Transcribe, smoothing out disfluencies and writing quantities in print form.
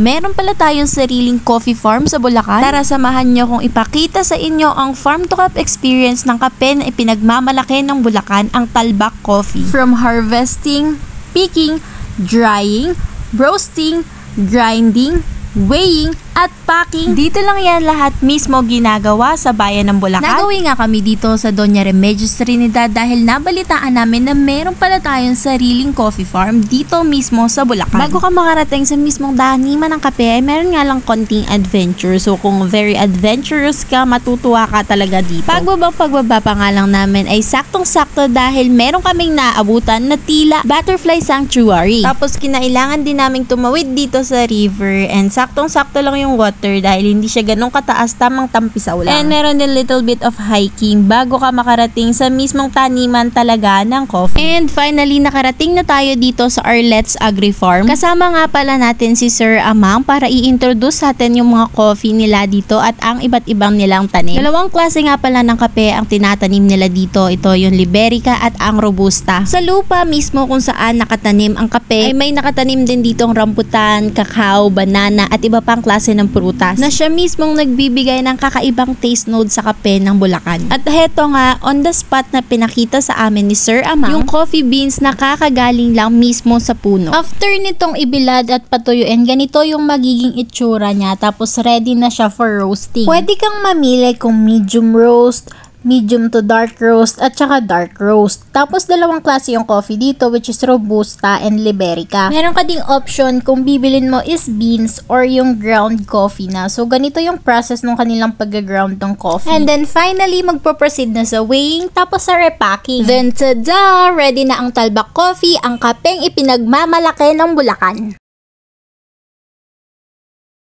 Meron pala tayong sariling coffee farm sa Bulacan. Tara, samahan nyo kung ipakita sa inyo ang farm to cup experience ng kape na ipinagmamalaki ng Bulacan, ang Talbak Coffee. From harvesting, picking, drying, roasting, grinding, weighing, at packing, dito lang yan lahat mismo ginagawa sa bayan ng Bulacan. Nagawi nga kami dito sa Doña Remedios Trinidad dahil nabalitaan namin na meron pala tayong sariling coffee farm dito mismo sa Bulacan. Bago ka makarating sa mismong daniman ng kape ay meron nga lang konting adventure. So kung very adventurous ka, matutuwa ka talaga dito. Pagbaba pa nga lang namin ay saktong-sakto dahil meron kaming naabutan na tila butterfly sanctuary. Tapos kinailangan din naming tumawid dito sa river and saktong-sakto lang yung water dahil hindi siya ganun kataas, tamang tampisaw lang. And meron din little bit of hiking bago ka makarating sa mismong taniman talaga ng coffee. And finally, nakarating na tayo dito sa Arlette's Agri Farm. Kasama nga pala natin si Sir Amang para i-introduce sa atin yung mga coffee nila dito at ang iba't ibang nilang tanim. Dalawang klase nga pala ng kape ang tinatanim nila dito. Ito yung Liberica at ang Robusta. Sa lupa mismo kung saan nakatanim ang kape ay may nakatanim din ditong rambutan, kakao, banana at iba pang klase ng prutas na siya mismong nagbibigay ng kakaibang taste note sa kape ng Bulacan. At heto nga, on the spot na pinakita sa amin ni Sir Amang, yung coffee beans na kakagaling lang mismo sa puno. After nitong ibilad at patuyuin, ganito yung magiging itsura niya, tapos ready na siya for roasting. Pwede kang mamili kung medium roast, medium to dark roast, at saka dark roast. Tapos dalawang klase yung coffee dito, which is Robusta and Liberica. Meron ka ding option kung bibilin mo is beans or yung ground coffee na. So ganito yung process ng kanilang pag-ground ng coffee. And then finally, magpo-proceed na sa weighing, tapos sa repacking. Then tada! Ready na ang Talbak Coffee, ang kapeng ipinagmamalaki ng Bulacan.